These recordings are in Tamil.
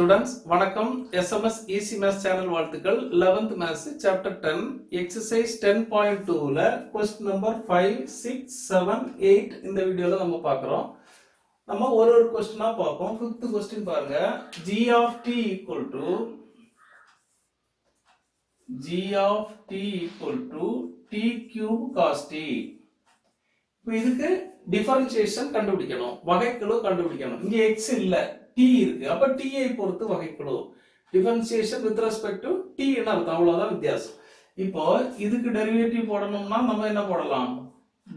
ஸ்டூடெண்ட்ஸ் வணக்கம். SMS ஈஸி மேத்ஸ் சேனல் வாழ்த்துக்கள். 11th மேத்ஸ் சாப்டர் 10 எக்ஸசைஸ் 10.2ல क्वेश्चन நம்பர் 5 6 7 8 இந்த வீடியோல நம்ம பார்க்கறோம். நம்ம ஒரு क्वेश्चनா பார்ப்போம். 5th क्वेश्चन பாருங்க. g of t equal to t cube cos t. இப்போ இதுக்கு டிஃபரன்ஷியேஷன் கண்டுபிடிக்கணும், வகைக்கெழு கண்டுபிடிக்கணும். இங்க x இல்ல, t இருக்கு. அப்ப t ஐ பொறுத்து வகைக்கெழு. Differentiation with respect to t ன்னு அர்த்தம், அவ்வளவுதான் வித்தியாசம். இப்போ இதுக்கு டெரிவேட்டிவ் போடணும்னா நம்ம என்ன போடலாம்?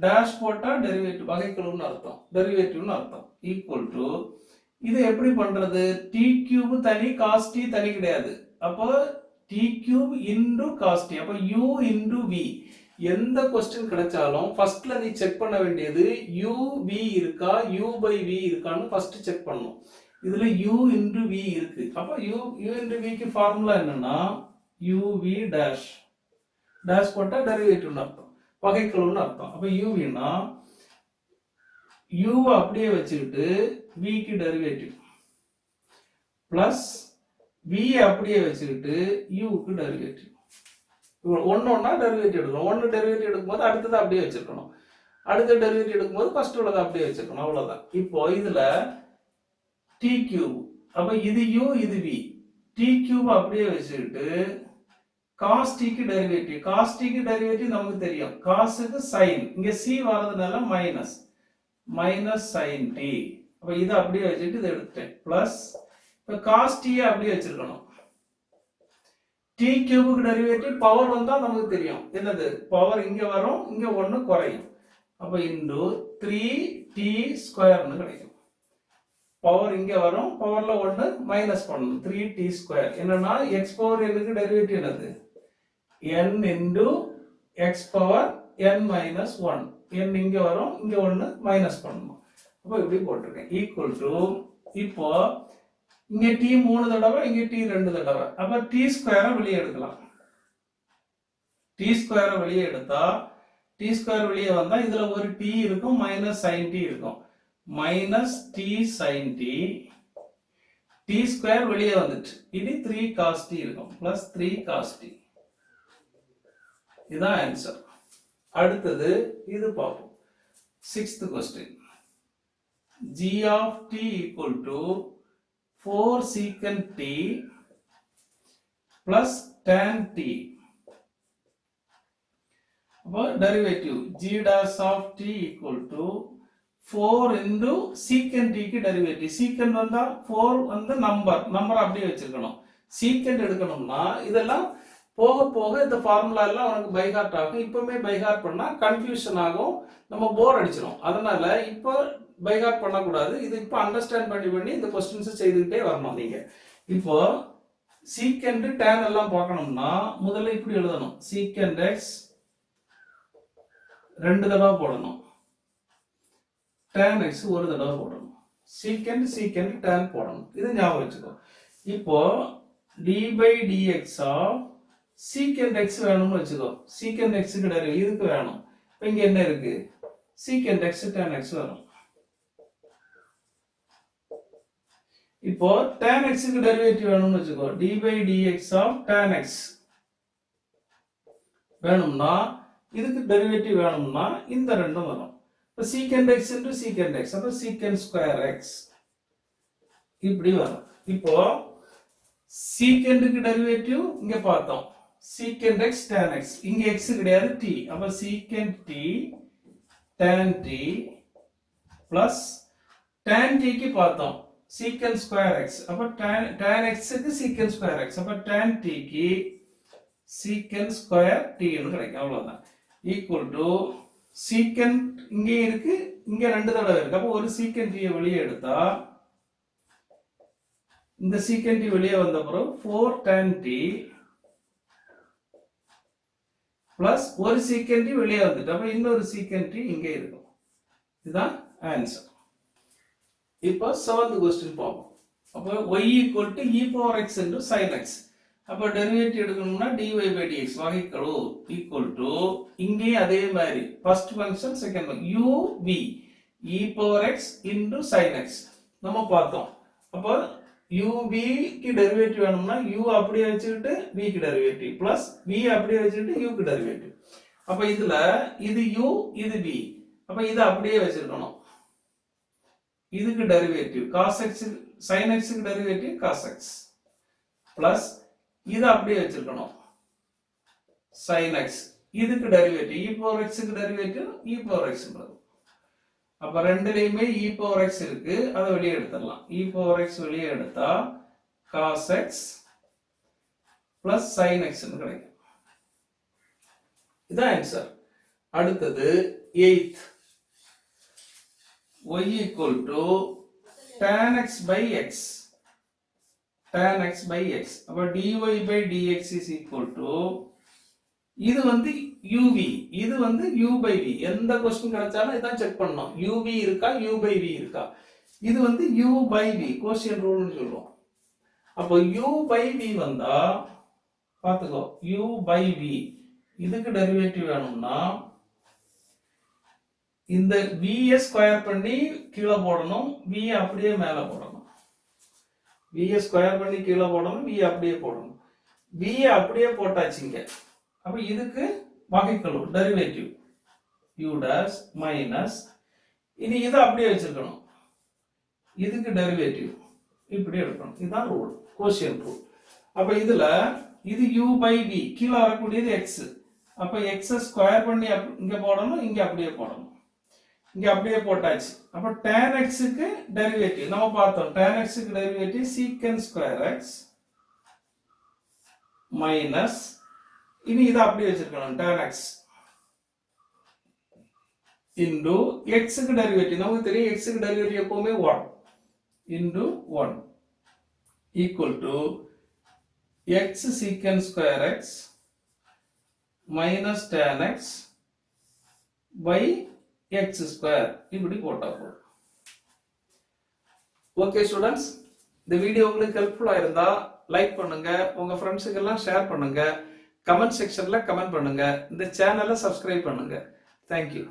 டேஷ் போட்டா டெரிவேட்டிவ் வகைக்கெழுன்னு அர்த்தம், டெரிவேட்டிவ்னு அர்த்தம். ஈக்குவல் டு இது எப்படி பண்றது? t கியூப் தனி, cos t தனி கிடையாது. அப்போ t cube into cos t. அப்ப u இன்டு v. எந்த क्वेश्चन கிடைச்சாலும் ஃபர்ஸ்ட்ல நீ செக் பண்ண வேண்டியது u v இருக்கா, u by v இருக்கான்னு ஃபர்ஸ்ட் செக் பண்ணணும். இதுல u into v இருக்கு. அப்ப u into v க்கு ஃபார்முலா என்னன்னா uv dash dash போட்டா டெரிவேட்டிவ்னு அர்த்தம், வகைக்கெழுன்னு அர்த்தம். அப்ப uv னா u அப்படியே வச்சுக்கிட்டு v க்கு டெரிவேட்டிவ் பிளஸ் v அப்படியே வச்சுக்கிட்டு u க்கு டெரிவேட்டிவ். ஒன்னொன்னா டெரிவேட்டிவ் எடுக்கணும். ஒன்னு டெரிவேட்டிவ் எடுக்கும்போது அடுத்தது அப்படியே வச்சிருக்கணும், அடுத்த டெரிவேட்டிவ் எடுக்கும்போது ஃபர்ஸ்ட் உள்ளதை அப்படியே வச்சிருக்கணும், அவ்வளவுதான். இப்போ இதுல t கியூப், அப்ப இது u இது v. t கியூப் அப்படியே வச்சுக்கிட்டு cos t க்கு டெரிவேட்டிவ். cos t க்கு டெரிவேட்டிவ் நமக்கு தெரியும், cos க்கு sin, இங்க c வரதுனால மைனஸ் sin t. அப்ப இத அப்படியே வச்சிட்டு இத எடுத்துட்டேன் பிளஸ் இப்ப cos t அப்படியே வச்சிருக்கணும். t கியூபுக்கு டெரிவேட்டிவ் பவர் வந்தா நமக்கு தெரியும் என்னது, பவர் இங்க வரும், இங்க 1 குறையும். அப்ப இன்டு 3t ஸ்கொயர்னு கிடைக்கும். பவர் இங்க வரும், பவர்ல 1 மைனஸ் பண்ணணும், 3t ஸ்கொயர். என்னன்னா x பவர் n க்கு டெரிவேட்டிவ் என்னது? n into x power n minus 1. n இங்க வரும், இங்க 1 மைனஸ் பண்ணணும். அப்ப இப்படி போட்டிருக்கேன். ஈக்குவல் டு இப்போ இங்க t 3 தடவை, இங்க t 2 தடவை. அப்ப t ஸ்கொயரை வெளியே எடுக்கலாம். t ஸ்கொயரை வெளியே எடுத்தா, t ஸ்கொயர் வெளியே வந்தா இதுல ஒரு t இருக்கும், மைனஸ் sin t இருக்கும். Minus t sin t, t square வெளியே வந்துட்டு இது 3 cos t இருக்கும், பிளஸ் 3 cos t. இதுதான் ஆன்சர். அடுத்தது இது பார்ப்போம். 6th question. g of t equal to 4 secant t plus tan t. அப்போ derivative g dash of t equal to 4 into secant t க்கு டெரிவேட்டிவ். secant வந்தா 4 வந்து நம்பர் அப்படியே வச்சிருக்கணும். secant எடுக்கணும்னா இதெல்லாம் போக போக இந்த ஃபார்முலா எல்லாம் உனக்கு பை ஹார்ட் ஆகும். இப்பவுமே பை ஹார்ட் பண்ணா கன்ஃபியூஷன் ஆகும், நம்ம போர் அடிச்சிடும். அதனால இப்போ பை ஹார்ட் பண்ணக்கூடாது. இது இப்போ அண்டர்ஸ்டாண்ட் பண்ணி இந்த क्वेश्चंस செய்துட்டே வரணும் நீங்க. இப்போ secant tan எல்லாம் பார்க்கணும்னா முதல்ல இப்படி எழுதணும். secant x 2 தடவை போடணும், tan x 1 தடவை போடணும். secant tan போடணும். இது ஞாபகம் வச்சுக்கோ. இப்போ d by dx of secant x வேணும்னு வச்சுக்கோ. secant x க்கு டெரிவேட்டிவ் இதுக்கு வேணும். இப்போ இங்க என்ன இருக்கு? secant x tan x வரும். இப்போ tan x க்கு டெரிவேட்டிவ் வேணும்னு வச்சுக்கோ. d by dx of tan x வேணும்னா, இதுக்கு டெரிவேட்டிவ் வேணும்னா இந்த ரெண்டும் வரும். இப்போ secant x into secant x, அப்ப secant square x இப்படி வரும். இப்போ secant க்கு டெரிவேட்டிவ் இங்க பார்த்தோம், secant x tan x. இங்க x கிடையாது, t. அப்ப secant t tan t plus tan t க்கு பார்த்தோம் secant square x. அப்ப tan x க்கு secant square x. அப்ப tan t க்கு secant square t ன்னு கிடைக்கும், அவ்வளவுதான். ஈக்குவல் டு secant இங்க இருக்கு, இங்க 2 தடவை இருக்கு. அப்ப ஒரு secant t வெளியே எடுத்தா, இந்த secant t வெளியே வந்த பிறகு 4 tan t பிளஸ் ஒரு secant t வெளியே வந்துட்டு, அப்ப இன்னொரு secant t இங்க இருக்கும். இதுதான் ஆன்சர். இப்போ 7th क्वेश्चन பார்ப்போம். அப்ப y equal to e power x into sin x. அப்ப டெரிவேட்டிவ் எடுக்கணும்னா dy by dx வகைக்கெழு equal to இங்கே அதே மாதிரி first function second function u v e power x into sin x நம்ம பார்த்தோம். அப்ப uv க்கு டெரிவேட்டிவ் வேணும்னா u அப்படியே வச்சுக்கிட்டு v க்கு டெரிவேட்டிவ் பிளஸ் v அப்படியே வச்சுக்கிட்டு u க்கு டெரிவேட்டிவ். அப்ப இதுல இது u இது v. அப்ப இத அப்படியே வச்சிருக்கணும். இதுக்கு derivative cos x sin x க்கு டெரிவேட்டிவ் cos x பிளஸ் இத அப்படியே வச்சிருக்கணும். sin x இதுக்கு டெரிவேட்டிவ் e power x க்கு டெரிவேட்டிவ் e power x ன்றது. அப்ப ரெண்டுலயுமே e power x இருக்கு, அதை வெளியே எடுத்துடலாம். e power x வெளியே எடுத்தா cos x plus sin x ன்னு கிடைக்கும். இதான் ஆன்சர். அடுத்தது 8th y equal to tan x by x. tan x by x. அப்ப dy by dx is equal to இது வந்து uv, இது வந்து u by v. எந்த क्वेश्चन கிடைச்சாலும் இதான் செக் பண்ணனும். uv இருக்கா u by v இருக்கா. இது வந்து u by v கோஷியன்ட் ரூல்னு சொல்றோம். அப்போ u by v வந்தா பாத்துக்கோ, u by v இதுக்கு டெரிவேட்டிவ் வேணும்னா இந்த v ஸ்கொயர் பண்ணி கீழே போடணும், v அப்படியே மேலே போடணும். v ஸ்கொயர் பண்ணி கீழே போடணும், v அப்படியே போடணும். v அப்படியே போட்டாச்சுங்க. அப்ப இதுக்கு வகைக்கெழு டெரிவேட்டிவ் u dash மைனஸ் இனி இதை அப்படியே வச்சிருக்கணும். இதுக்கு டெரிவேட்டிவ் இப்படி எடுக்கணும். இதுதான் ரூல், கோஷியன்ட் ரூல். அப்ப இதுல இது u by v கீழே வரக்கூடியது x. அப்ப x ஸ்கொயர் பண்ணி இங்க போடணும், இங்க அப்படியே போடணும். இங்க அப்படியே போட்டாச்சு. அப்ப tan x க்கு டெரிவேட்டிவ் நம்ம பார்த்தோம். tan x க்கு derivative secant square x minus இனி இத அப்படியே வச்சிருக்கணும் tan x into x க்கு டெரிவேட்டிவ் நமக்கு தெரியும். x க்கு டெரிவேட்டிவ் எப்பவுமே 1 into 1 equal to x secant square x minus tan x by x square இப்படி போட்டா போதும். ஓகே ஸ்டூடண்ட்ஸ், இந்த வீடியோ உங்களுக்கு ஹெல்ப்ஃபுல்லா இருந்தா லைக் பண்ணுங்க, உங்க ஃப்ரெண்ட்ஸுக்கு எல்லாம் ஷேர் பண்ணுங்க, கமெண்ட் செக்ஷன்ல கமெண்ட் பண்ணுங்க, இந்த சேனலை சப்ஸ்கிரைப் பண்ணுங்க. தேங்க்யூ.